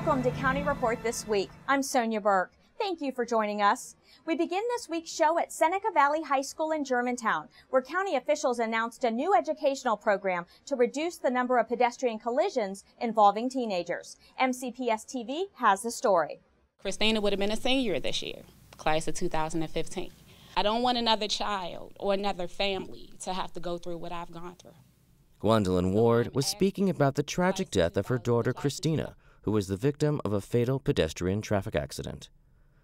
Welcome to County Report This Week. I'm Sonya Burke. Thank you for joining us. We begin this week's show at Seneca Valley High School in Germantown, where county officials announced a new educational program to reduce the number of pedestrian collisions involving teenagers. MCPS TV has the story. Christina would have been a senior this year, class of 2015. I don't want another child or another family to have to go through what I've gone through. Gwendolyn Ward was speaking about the tragic death of her daughter Christina, who was the victim of a fatal pedestrian traffic accident.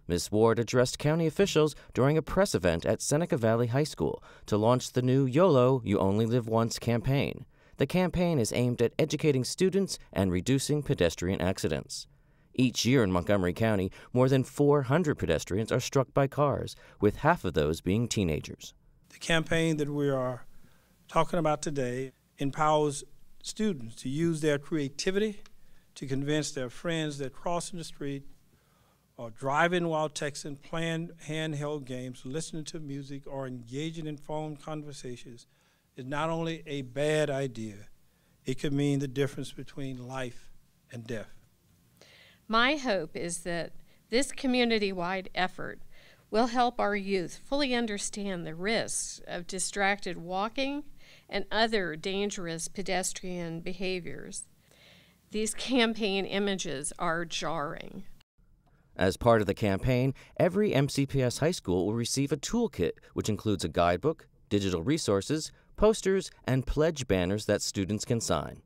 Ms. Ward addressed county officials during a press event at Seneca Valley High School to launch the new YOLO, You Only Live Once campaign. The campaign is aimed at educating students and reducing pedestrian accidents. Each year in Montgomery County, more than 400 pedestrians are struck by cars, with half of those being teenagers. The campaign that we are talking about today empowers students to use their creativity to convince their friends that crossing the street or driving while texting, playing handheld games, listening to music, or engaging in phone conversations is not only a bad idea, it could mean the difference between life and death. My hope is that this community-wide effort will help our youth fully understand the risks of distracted walking and other dangerous pedestrian behaviors. These campaign images are jarring. As part of the campaign, every MCPS high school will receive a toolkit, which includes a guidebook, digital resources, posters, and pledge banners that students can sign.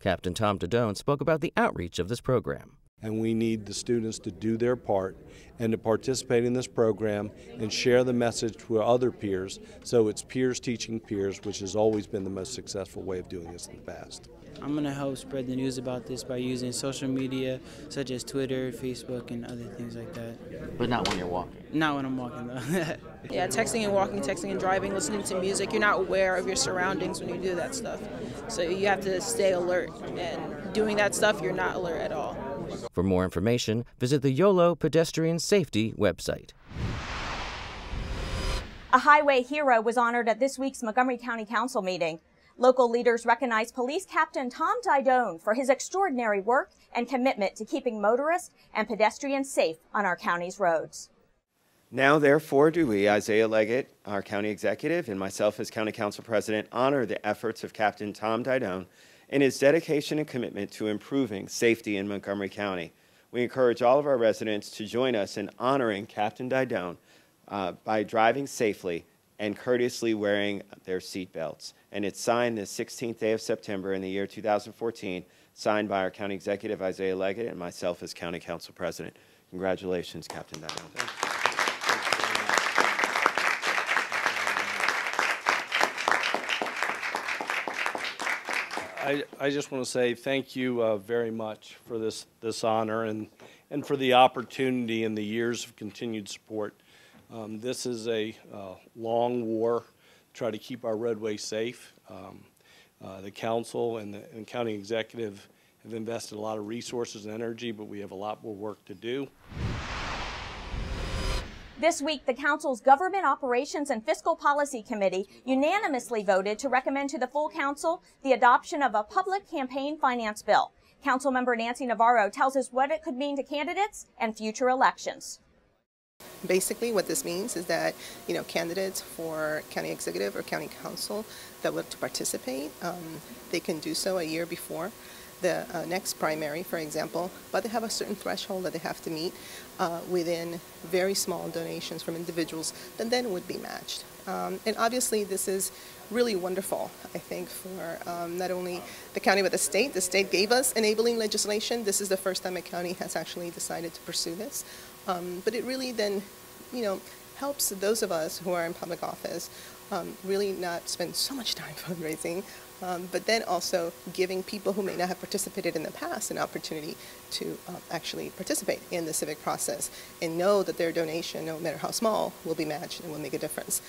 Captain Tom Dodone spoke about the outreach of this program. And we need the students to do their part and to participate in this program and share the message to other peers. So it's peers teaching peers, which has always been the most successful way of doing this in the past. I'm going to help spread the news about this by using social media such as Twitter, Facebook, and other things like that. But not when you're walking? Not when I'm walking, though. Yeah, texting and walking, texting and driving, listening to music. You're not aware of your surroundings when you do that stuff. So you have to stay alert, and doing that stuff, you're not alert at all. For more information, visit the YOLO Pedestrian Safety website. A highway hero was honored at this week's Montgomery County Council meeting. Local leaders recognized Police Captain Tom Didone for his extraordinary work and commitment to keeping motorists and pedestrians safe on our county's roads. Now, therefore, do we, Isaiah Leggett, our county executive, and myself as county council president, honor the efforts of Captain Tom Didone and his dedication and commitment to improving safety in Montgomery County. We encourage all of our residents to join us in honoring Captain Didone by driving safely and courteously wearing their seat belts. And it's signed the 16th day of September in the year 2014, signed by our county executive, Isaiah Leggett, and myself as county council president. Congratulations, Captain Didone. I just want to say thank you very much for this honor and for the opportunity and the years of continued support. This is a long war to try to keep our roadways safe. The council and the county executive have invested a lot of resources and energy, but we have a lot more work to do. This week, the Council's Government Operations and Fiscal Policy Committee unanimously voted to recommend to the full Council the adoption of a public campaign finance bill. Councilmember Nancy Navarro tells us what it could mean to candidates and future elections. Basically, what this means is that, candidates for county executive or county council that would like to participate, they can do so a year before the next primary, for example, but they have a certain threshold that they have to meet within very small donations from individuals that then would be matched. And obviously this is really wonderful, I think, for not only the county but the state. The state gave us enabling legislation. This is the first time a county has actually decided to pursue this. But it really then, helps those of us who are in public office really not spend so much time fundraising, but then also giving people who may not have participated in the past an opportunity to actually participate in the civic process and know that their donation, no matter how small, will be matched and will make a difference.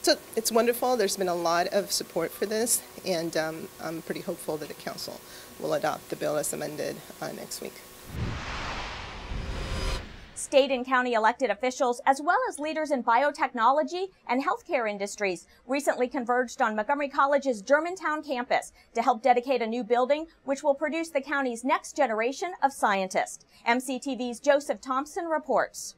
So it's wonderful. There's been a lot of support for this, and I'm pretty hopeful that the council will adopt the bill as amended next week. State and county elected officials, as well as leaders in biotechnology and healthcare industries, recently converged on Montgomery College's Germantown campus to help dedicate a new building which will produce the county's next generation of scientists. MCTV's Joseph Thompson reports.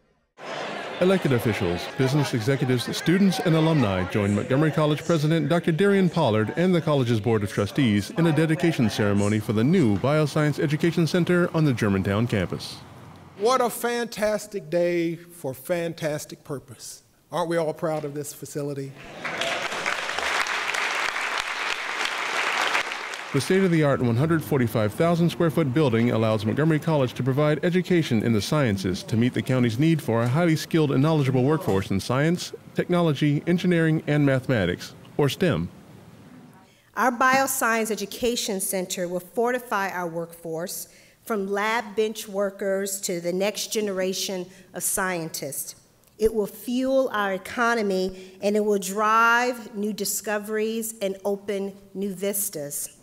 Elected officials, business executives, students, and alumni joined Montgomery College President Dr. Darian Pollard and the college's Board of Trustees in a dedication ceremony for the new Bioscience Education Center on the Germantown campus. What a fantastic day for fantastic purpose. Aren't we all proud of this facility? The state-of-the-art 145,000 square foot building allows Montgomery College to provide education in the sciences to meet the county's need for a highly skilled and knowledgeable workforce in science, technology, engineering, and mathematics, or STEM. Our Bioscience Education Center will fortify our workforce from lab bench workers to the next generation of scientists. It will fuel our economy, and it will drive new discoveries and open new vistas.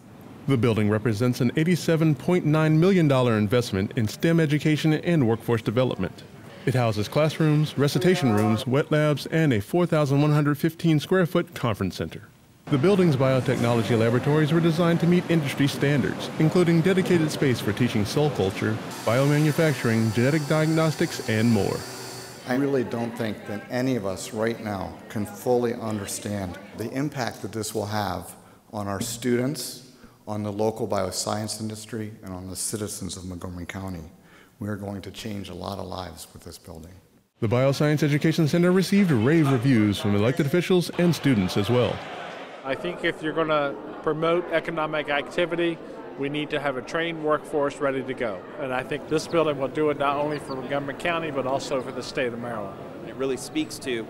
The building represents an $87.9 million investment in STEM education and workforce development. It houses classrooms, recitation rooms, wet labs, and a 4,115 square foot conference center. The building's biotechnology laboratories were designed to meet industry standards, including dedicated space for teaching cell culture, biomanufacturing, genetic diagnostics, and more. I really don't think that any of us right now can fully understand the impact that this will have on our students, on the local bioscience industry, and on the citizens of Montgomery County. We are going to change a lot of lives with this building. The Bioscience Education Center received rave reviews from elected officials and students as well. I think if you're going to promote economic activity, we need to have a trained workforce ready to go. And I think this building will do it not only for Montgomery County, but also for the state of Maryland. It really speaks to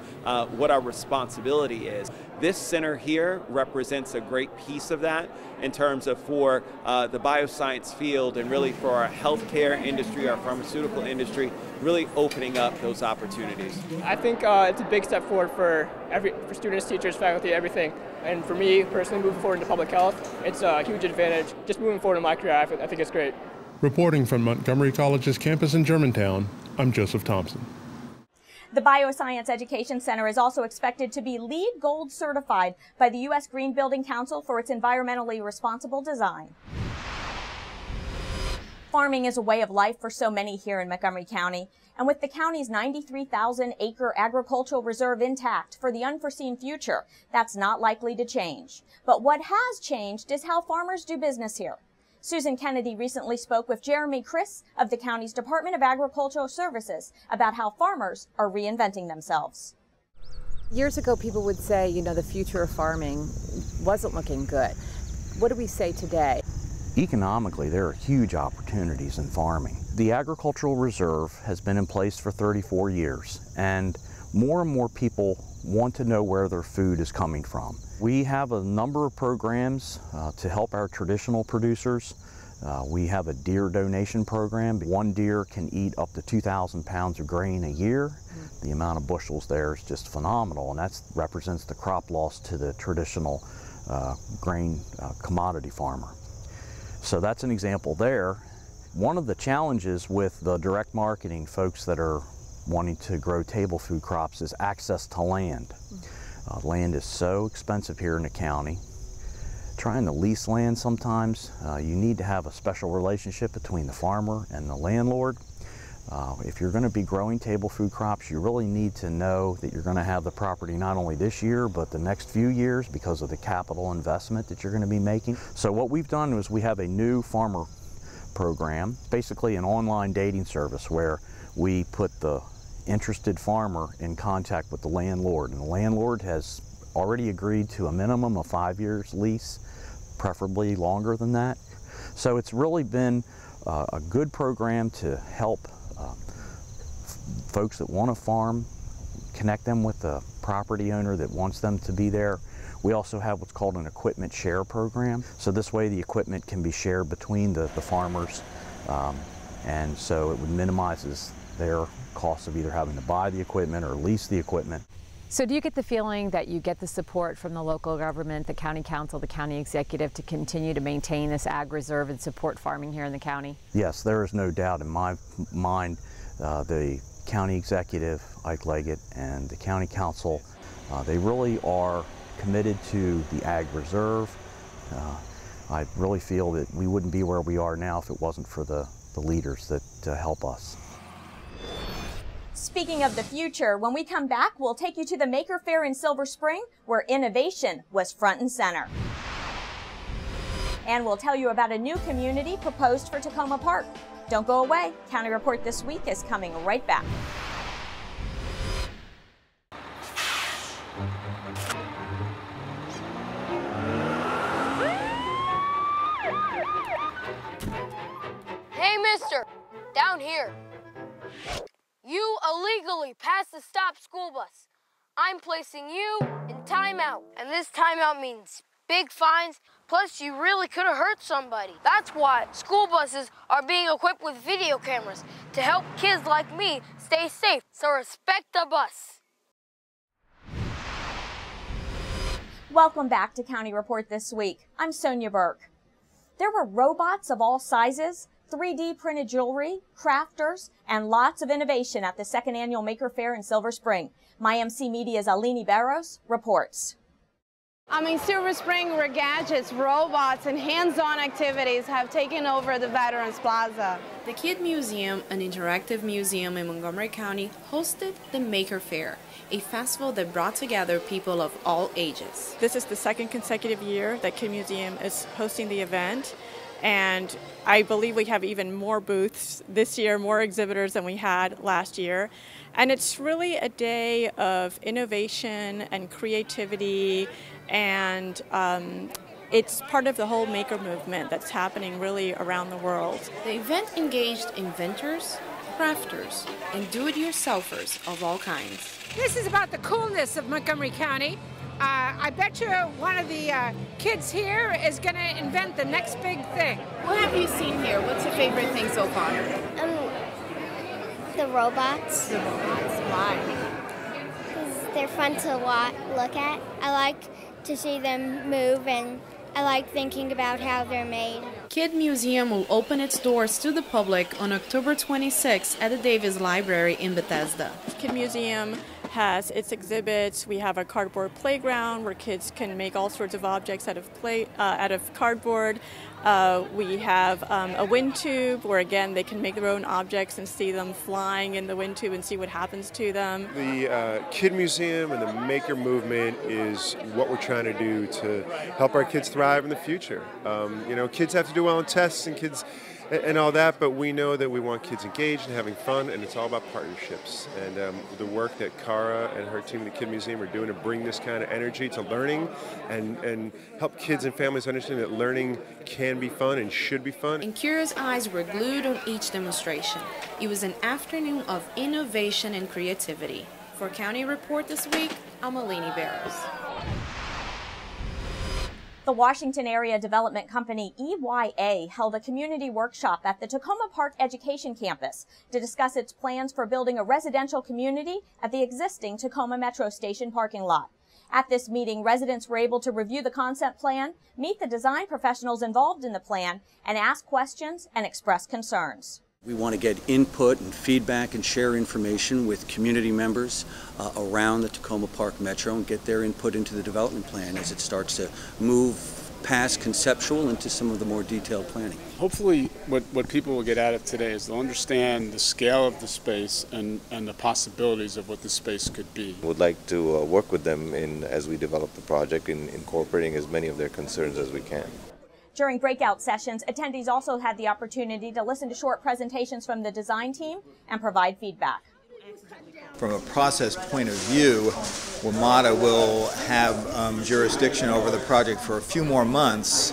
what our responsibility is. This center here represents a great piece of that in terms of for the bioscience field and really for our healthcare industry, our pharmaceutical industry, really opening up those opportunities. I think it's a big step forward for students, teachers, faculty, everything. And for me personally, moving forward into public health, it's a huge advantage. Just moving forward in my career, I think it's great. Reporting from Montgomery College's campus in Germantown, I'm Joseph Thompson. The Bioscience Education Center is also expected to be LEED Gold certified by the U.S. Green Building Council for its environmentally responsible design. Farming is a way of life for so many here in Montgomery County, and with the county's 93,000-acre agricultural reserve intact for the unforeseen future, that's not likely to change. But what has changed is how farmers do business here. Susan Kennedy recently spoke with Jeremy Criss of the county's Department of Agricultural Services about how farmers are reinventing themselves. Years ago, people would say, you know, the future of farming wasn't looking good. What do we say today? Economically, there are huge opportunities in farming. The Agricultural Reserve has been in place for 34 years, and more people want to know where their food is coming from. We have a number of programs to help our traditional producers. We have a deer donation program. One deer can eat up to 2,000 pounds of grain a year. The amount of bushels there is just phenomenal, and that represents the crop loss to the traditional grain commodity farmer. So that's an example there. One of the challenges with the direct marketing folks that are wanting to grow table food crops is access to land. Land is so expensive here in the county. Trying to lease land sometimes, you need to have a special relationship between the farmer and the landlord. If you're going to be growing table food crops, you really need to know that you're going to have the property not only this year, but the next few years because of the capital investment that you're going to be making. So what we've done is we have a new farmer program, basically an online dating service where we put the interested farmer in contact with the landlord, and the landlord has already agreed to a minimum of 5 years lease, preferably longer than that. So it's really been a good program to help folks that want to farm, connect them with the property owner that wants them to be there. We also have what's called an equipment share program. So this way the equipment can be shared between the farmers, and so it minimizes their cost of either having to buy the equipment or lease the equipment. So do you get the feeling that you get the support from the local government, the county council, the county executive to continue to maintain this ag reserve and support farming here in the county? Yes, there is no doubt in my mind. The county executive, Ike Leggett, and the county council, they really are committed to the Ag Reserve. I really feel that we wouldn't be where we are now if it wasn't for the leaders that help us. Speaking of the future, when we come back, we'll take you to the Maker Faire in Silver Spring, where innovation was front and center. And we'll tell you about a new community proposed for Takoma Park. Don't go away. County Report This Week is coming right back. Hey, mister, down here. You illegally passed the stop school bus. I'm placing you in timeout, and this timeout means big fines, plus you really could have hurt somebody. That's why school buses are being equipped with video cameras to help kids like me stay safe, so respect the bus. Welcome back to County Report This Week. I'm Sonya Burke. There were robots of all sizes, 3D printed jewelry, crafters, and lots of innovation at the second annual Maker Faire in Silver Spring. MyMC Media's Alini Barros reports. Silver Spring, where gadgets, robots, and hands-on activities have taken over the Veterans Plaza. The Kid Museum, an interactive museum in Montgomery County, hosted the Maker Faire, a festival that brought together people of all ages. This is the second consecutive year that Kid Museum is hosting the event, and I believe we have even more booths this year, more exhibitors than we had last year. And it's really a day of innovation and creativity, and it's part of the whole maker movement that's happening really around the world. The event engaged inventors, crafters, and do-it-yourselfers of all kinds. This is about the coolness of Montgomery County. I bet you one of the kids here is going to invent the next big thing. What have you seen here? What's your favorite thing so far? The robots. The robots? Why? Because they're fun to look at. I like to see them move, and I like thinking about how they're made. Kid Museum will open its doors to the public on October 26th at the Davis Library in Bethesda. Kid Museum has its exhibits. We have a cardboard playground where kids can make all sorts of objects out of cardboard. We have a wind tube where, again, they can make their own objects and see them flying in the wind tube and see what happens to them. The Kid Museum and the Maker Movement is what we're trying to do to help our kids thrive in the future. Kids have to do well in tests and all that, but we know that we want kids engaged and having fun, and it's all about partnerships. And the work that Cara and her team at the Kid Museum are doing to bring this kind of energy to learning and help kids and families understand that learning can be fun and should be fun. And curious eyes were glued on each demonstration. It was an afternoon of innovation and creativity. For County Report This Week, I'm Alini Barros. The Washington Area Development Company, EYA, held a community workshop at the Takoma Park Education Campus to discuss its plans for building a residential community at the existing Takoma Metro Station parking lot. At this meeting, residents were able to review the concept plan, meet the design professionals involved in the plan, and ask questions and express concerns. We want to get input and feedback and share information with community members around the Takoma Park Metro and get their input into the development plan as it starts to move past conceptual into some of the more detailed planning. Hopefully what people will get out of today is they'll understand the scale of the space and the possibilities of what the space could be. We'd like to work with them as we develop the project in incorporating as many of their concerns as we can. During breakout sessions, attendees also had the opportunity to listen to short presentations from the design team and provide feedback. From a process point of view, WMATA will have jurisdiction over the project for a few more months,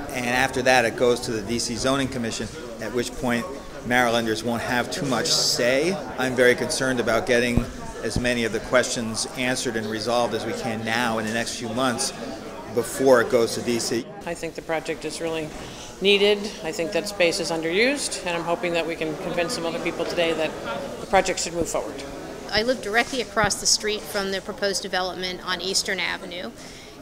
and after that it goes to the DC Zoning Commission, at which point Marylanders won't have too much say. I'm very concerned about getting as many of the questions answered and resolved as we can now in the next few months before it goes to DC. I think the project is really needed. I think that space is underused, and I'm hoping that we can convince some other people today that the project should move forward. I live directly across the street from the proposed development on Eastern Avenue,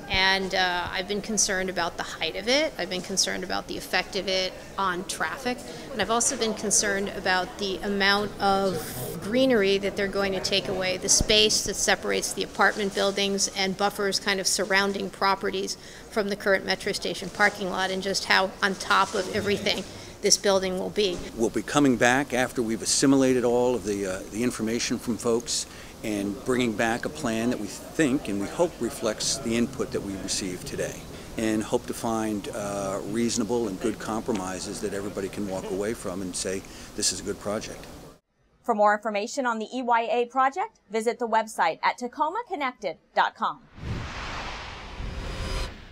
And I've been concerned about the height of it. I've been concerned about the effect of it on traffic. And I've also been concerned about the amount of greenery that they're going to take away, the space that separates the apartment buildings and buffers kind of surrounding properties from the current metro station parking lot, and just how on top of everything this building will be. We'll be coming back after we've assimilated all of the information from folks and bringing back a plan that we think and we hope reflects the input that we received today, and hope to find reasonable and good compromises that everybody can walk away from and say, this is a good project. For more information on the EYA project, visit the website at takomaconnected.com.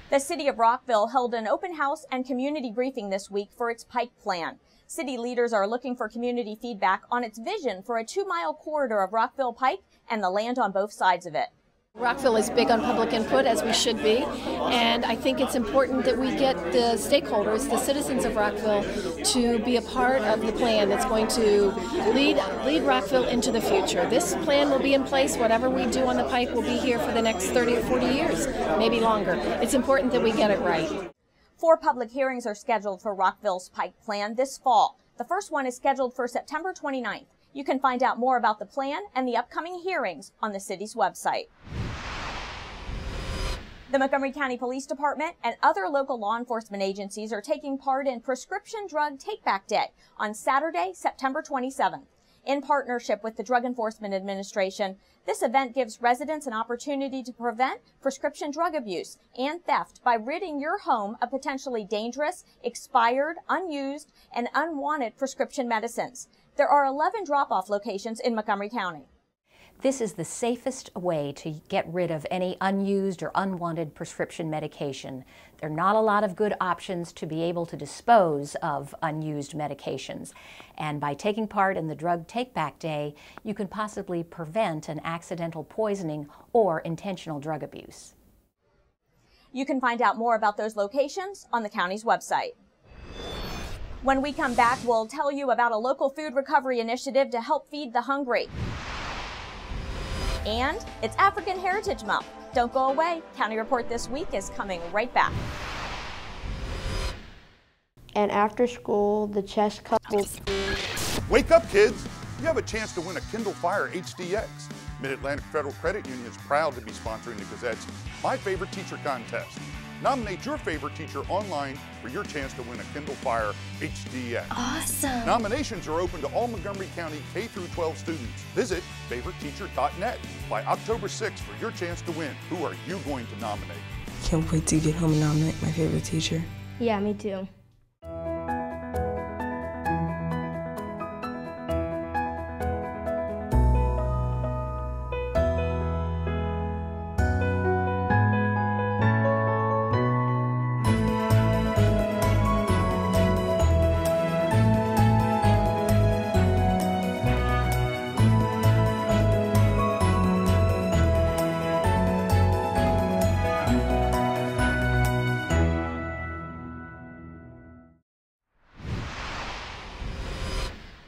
The City of Rockville held an open house and community briefing this week for its Pike Plan. City leaders are looking for community feedback on its vision for a 2-mile corridor of Rockville Pike and the land on both sides of it. Rockville is big on public input, as we should be, and I think it's important that we get the stakeholders, the citizens of Rockville, to be a part of the plan that's going to lead Rockville into the future. This plan will be in place. Whatever we do on the Pike will be here for the next 30 or 40 years, maybe longer. It's important that we get it right. 4 public hearings are scheduled for Rockville's Pike Plan this fall. The first one is scheduled for September 29th. You can find out more about the plan and the upcoming hearings on the city's website. The Montgomery County Police Department and other local law enforcement agencies are taking part in Prescription Drug Take-Back Day on Saturday, September 27th. In partnership with the Drug Enforcement Administration, this event gives residents an opportunity to prevent prescription drug abuse and theft by ridding your home of potentially dangerous, expired, unused, and unwanted prescription medicines. There are 11 drop-off locations in Montgomery County. This is the safest way to get rid of any unused or unwanted prescription medication. There are not a lot of good options to be able to dispose of unused medications. And by taking part in the Drug Take-Back Day, you can possibly prevent an accidental poisoning or intentional drug abuse. You can find out more about those locations on the county's website. When we come back, we'll tell you about a local food recovery initiative to help feed the hungry. And it's African Heritage Month. Don't go away. County Report This Week is coming right back. And after school, the chess couple. Wake up, kids! You have a chance to win a Kindle Fire HDX. Mid-Atlantic Federal Credit Union is proud to be sponsoring the Gazette's My Favorite Teacher contest. Nominate your favorite teacher online for your chance to win a Kindle Fire HDX. Awesome! Nominations are open to all Montgomery County K-12 students. Visit favoriteteacher.net by October 6th for your chance to win. Who are you going to nominate? Can't wait to get home and nominate my favorite teacher. Yeah, me too.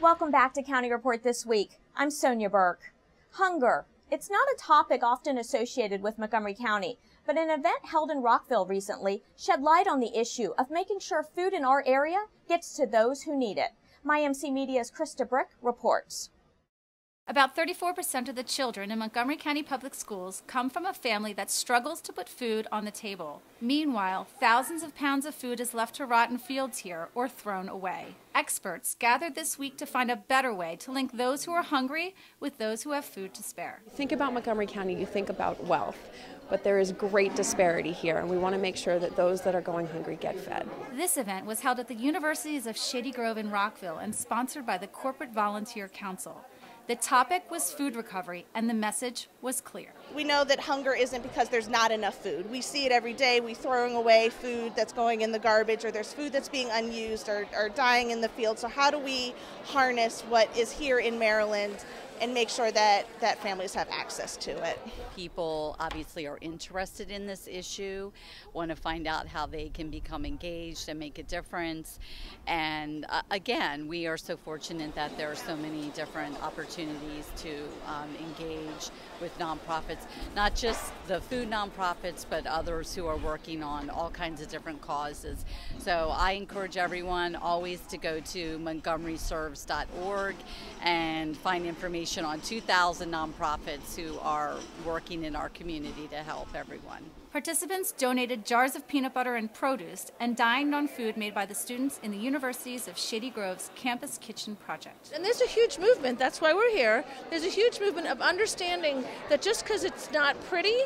Welcome back to County Report This Week. I'm Sonya Burke. Hunger. It's not a topic often associated with Montgomery County, but an event held in Rockville recently shed light on the issue of making sure food in our area gets to those who need it. MyMC Media's Krista Brick reports. About 34% of the children in Montgomery County Public Schools come from a family that struggles to put food on the table. Meanwhile, thousands of pounds of food is left to rot in fields here or thrown away. Experts gathered this week to find a better way to link those who are hungry with those who have food to spare. You think about Montgomery County, you think about wealth, but there is great disparity here, and we want to make sure that those that are going hungry get fed. This event was held at the Universities of Shady Grove and Rockville and sponsored by the Corporate Volunteer Council. The topic was food recovery, and the message was clear. We know that hunger isn't because there's not enough food. We see it every day. We're throwing away food that's going in the garbage, or there's food that's being unused or dying in the field. So how do we harness what is here in Maryland and make sure that families have access to it. People obviously are interested in this issue, want to find out how they can become engaged and make a difference. And again, we are so fortunate that there are so many different opportunities to engage with nonprofits, not just the food nonprofits, but others who are working on all kinds of different causes. So I encourage everyone always to go to montgomeryserves.org and find information on 2,000 nonprofits who are working in our community to help everyone. Participants donated jars of peanut butter and produce and dined on food made by the students in the Universities of Shady Grove's Campus Kitchen Project. And there's a huge movement, that's why we're here. There's a huge movement of understanding that just because it's not pretty,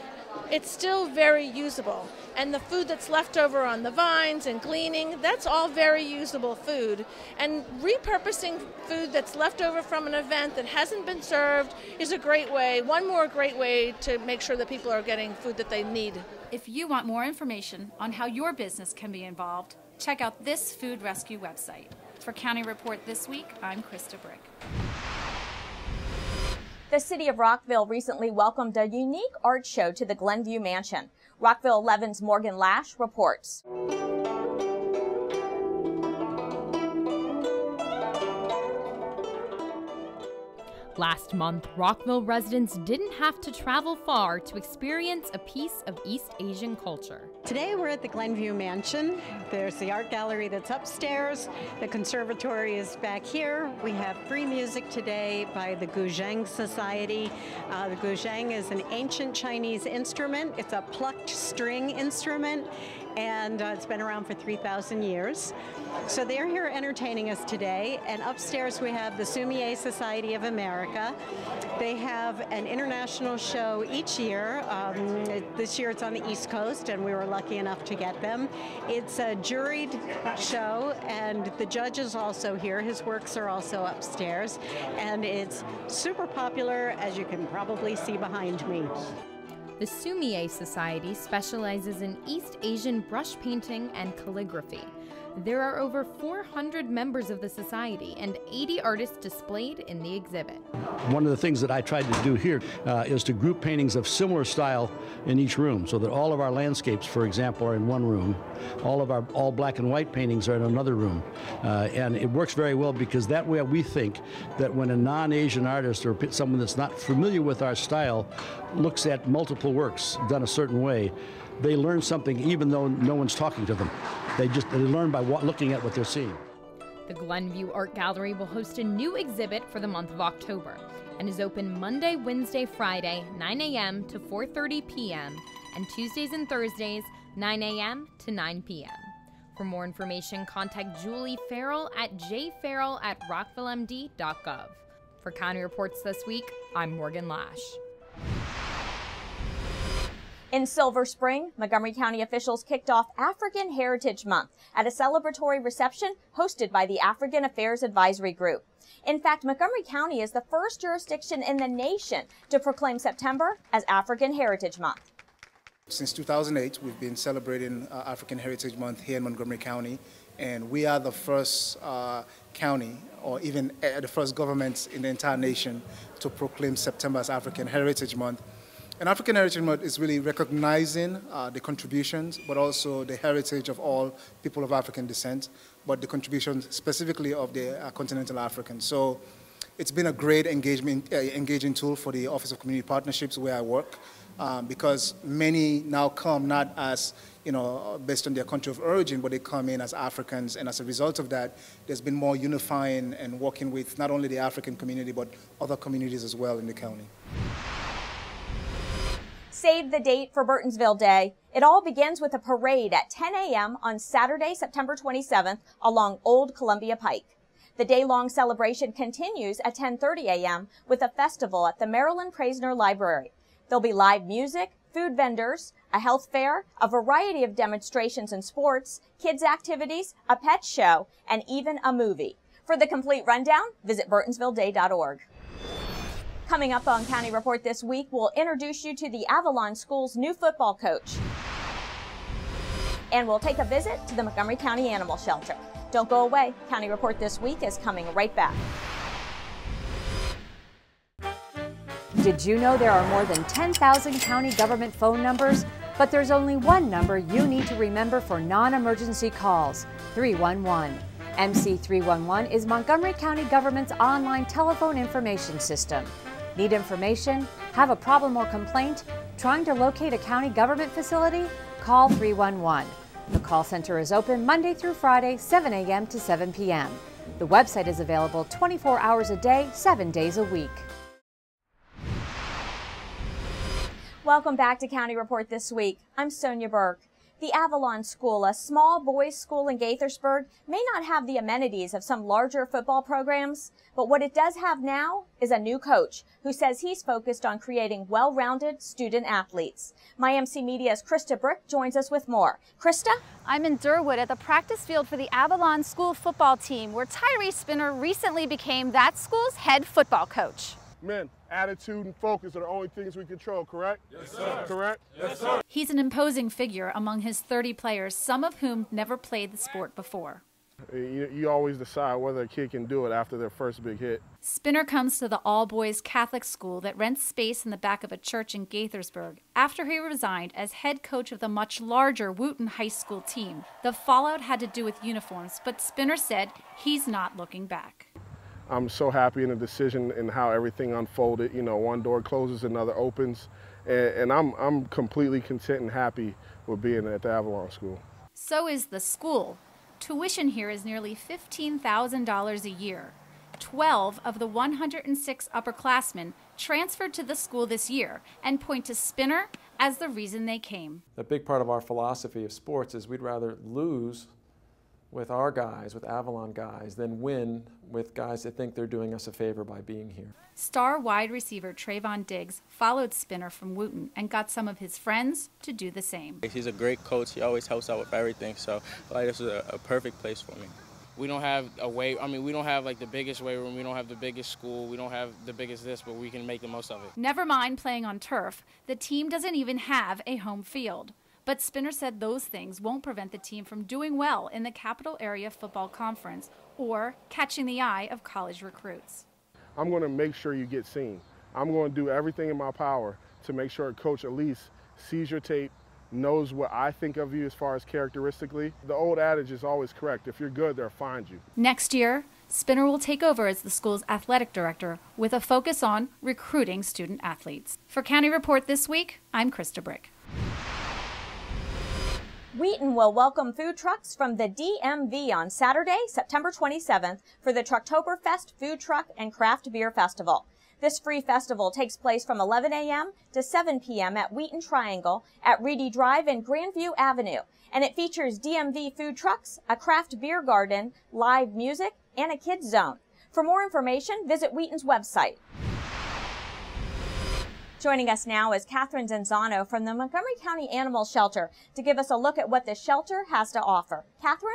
it's still very usable. And the food that's left over on the vines and gleaning, that's all very usable food. And repurposing food that's left over from an event that hasn't been served is a great way, one more great way to make sure that people are getting food that they need. If you want more information on how your business can be involved, check out this food rescue website. For County Report This Week, I'm Krista Brick. The city of Rockville recently welcomed a unique art show to the Glenview Mansion. Rockville 11's Morgan Lash reports. Last month, Rockville residents didn't have to travel far to experience a piece of East Asian culture. Today we're at the Glenview Mansion. There's the art gallery that's upstairs. The conservatory is back here. We have free music today by the Guzheng Society. The Guzheng is an ancient Chinese instrument. It's a plucked string instrument, and it's been around for 3,000 years. So they're here entertaining us today. And upstairs we have the Sommelier Society of America. They have an international show each year. This year it's on the East Coast, and we were lucky enough to get them. It's a juried show, and the judge is also here. His works are also upstairs, and it's super popular, as you can probably see behind me. The Sommelier Society specializes in East Asian brush painting and calligraphy. There are over 400 members of the society and 80 artists displayed in the exhibit. One of the things that I tried to do here is to group paintings of similar style in each room, so that all of our landscapes, for example, are in one room. All of our all black and white paintings are in another room. And it works very well because that way we think that when a non-Asian artist or someone that's not familiar with our style looks at multiple works done a certain way, they learn something even though no one's talking to them. They learn by looking at what they're seeing. The Glenview Art Gallery will host a new exhibit for the month of October and is open Monday, Wednesday, Friday, 9 a.m. to 4:30 p.m. and Tuesdays and Thursdays, 9 a.m. to 9 p.m. For more information, contact Julie Farrell at jfarrell@rockvillemd.gov. For County Reports This Week, I'm Morgan Lash. In Silver Spring, Montgomery County officials kicked off African Heritage Month at a celebratory reception hosted by the African Affairs Advisory Group. In fact, Montgomery County is the first jurisdiction in the nation to proclaim September as African Heritage Month. Since 2008, we've been celebrating African Heritage Month here in Montgomery County, and we are the first county, or even the first government in the entire nation, to proclaim September as African Heritage Month. And African Heritage Month is really recognizing the contributions, but also the heritage of all people of African descent, but the contributions specifically of the continental Africans. So it's been a great engaging tool for the Office of Community Partnerships where I work, because many now come not as, based on their country of origin, but they come in as Africans, and as a result of that, there's been more unifying and working with not only the African community, but other communities as well in the county. Save the date for Burtonsville Day. It all begins with a parade at 10 a.m. on Saturday, September 27th along Old Columbia Pike. The day-long celebration continues at 10:30 a.m. with a festival at the Marilyn Praisner Library. There'll be live music, food vendors, a health fair, a variety of demonstrations and sports, kids' activities, a pet show, and even a movie. For the complete rundown, visit burtonsvilleday.org. Coming up on County Report This Week, we'll introduce you to the Avalon School's new football coach. And we'll take a visit to the Montgomery County Animal Shelter. Don't go away. County Report This Week is coming right back. Did you know there are more than 10,000 county government phone numbers? But there's only one number you need to remember for non-emergency calls, 311. MC 311 is Montgomery County government's online telephone information system. Need information? Have a problem or complaint? Trying to locate a county government facility? Call 311. The call center is open Monday through Friday, 7 a.m. to 7 p.m. The website is available 24 hours a day, 7 days a week. Welcome back to County Report This Week. I'm Sonya Burke. The Avalon School, a small boys' school in Gaithersburg, may not have the amenities of some larger football programs, but what it does have now is a new coach who says he's focused on creating well-rounded student athletes. My MC Media's Krista Brick joins us with more. Krista? I'm in Durwood at the practice field for the Avalon School football team, where Tyree Spinner recently became that school's head football coach. Men, attitude and focus are the only things we control, correct? Yes, sir. Correct? Yes, sir. He's an imposing figure among his 30 players, some of whom never played the sport before. You always decide whether a kid can do it after their first big hit. Spinner comes to the all-boys Catholic school that rents space in the back of a church in Gaithersburg after he resigned as head coach of the much larger Wooten High School team. The fallout had to do with uniforms, but Spinner said he's not looking back. I'm so happy in the decision and how everything unfolded. You know, one door closes, another opens, and I'm completely content and happy with being at the Avalon School. So is the school. Tuition here is nearly $15,000 a year. 12 of the 106 upperclassmen transferred to the school this year and point to Spinner as the reason they came. A big part of our philosophy of sports is we'd rather lose with our guys, with Avalon guys, than win with guys that think they're doing us a favor by being here. Star wide receiver Trayvon Diggs followed Spinner from Wooten and got some of his friends to do the same. He's a great coach. He always helps out with everything, so this is a perfect place for me. We don't have a we don't have like the biggest weight room, we don't have the biggest school, we don't have the biggest this, but we can make the most of it. Never mind playing on turf, the team doesn't even have a home field. But Spinner said those things won't prevent the team from doing well in the Capital Area Football Conference or catching the eye of college recruits. I'm going to make sure you get seen. I'm going to do everything in my power to make sure Coach Elise sees your tape, knows what I think of you as far as characteristically. The old adage is always correct. If you're good, they'll find you. Next year, Spinner will take over as the school's athletic director with a focus on recruiting student athletes. For County Report This Week, I'm Krista Brick. Wheaton will welcome food trucks from the DMV on Saturday, September 27th for the Trucktoberfest Food Truck and Craft Beer Festival. This free festival takes place from 11 a.m. to 7 p.m. at Wheaton Triangle at Reedy Drive and Grandview Avenue, and it features DMV food trucks, a craft beer garden, live music, and a kids zone. For more information, visit Wheaton's website. Joining us now is Catherine Zanzano from the Montgomery County Animal Shelter to give us a look at what the shelter has to offer. Catherine?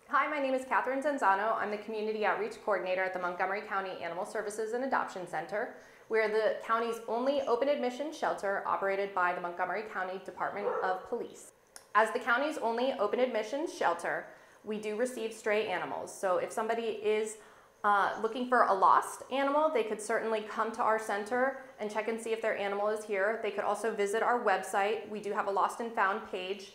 Hi, my name is Catherine Zanzano. I'm the Community Outreach Coordinator at the Montgomery County Animal Services and Adoption Center. We're the county's only open admission shelter operated by the Montgomery County Department of Police. As the county's only open admission shelter, we do receive stray animals. So if somebody is looking for a lost animal, they could certainly come to our center and check and see if their animal is here. They could also visit our website. We do have a lost and found page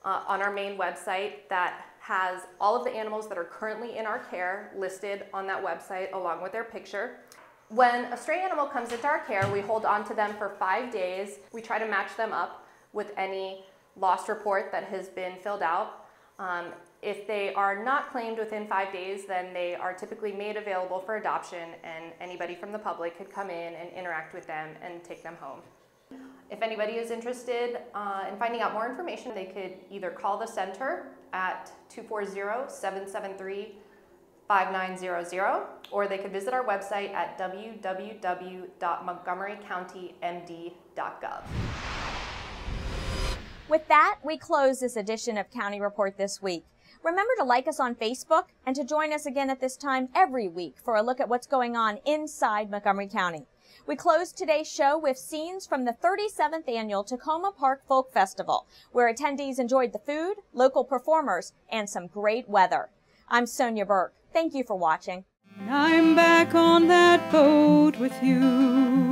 on our main website that has all of the animals that are currently in our care listed on that website along with their picture. When a stray animal comes into our care, we hold on to them for 5 days. We try to match them up with any lost report that has been filled out. If they are not claimed within 5 days, then they are typically made available for adoption, and anybody from the public could come in and interact with them and take them home. If anybody is interested in finding out more information, they could either call the center at 240-773-5900, or they could visit our website at www.montgomerycountymd.gov. With that, we close this edition of County Report This Week. Remember to like us on Facebook and to join us again at this time every week for a look at what's going on inside Montgomery County. We closed today's show with scenes from the 37th annual Takoma Park Folk Festival, where attendees enjoyed the food, local performers, and some great weather. I'm Sonya Burke. Thank you for watching. I'm back on that boat with you.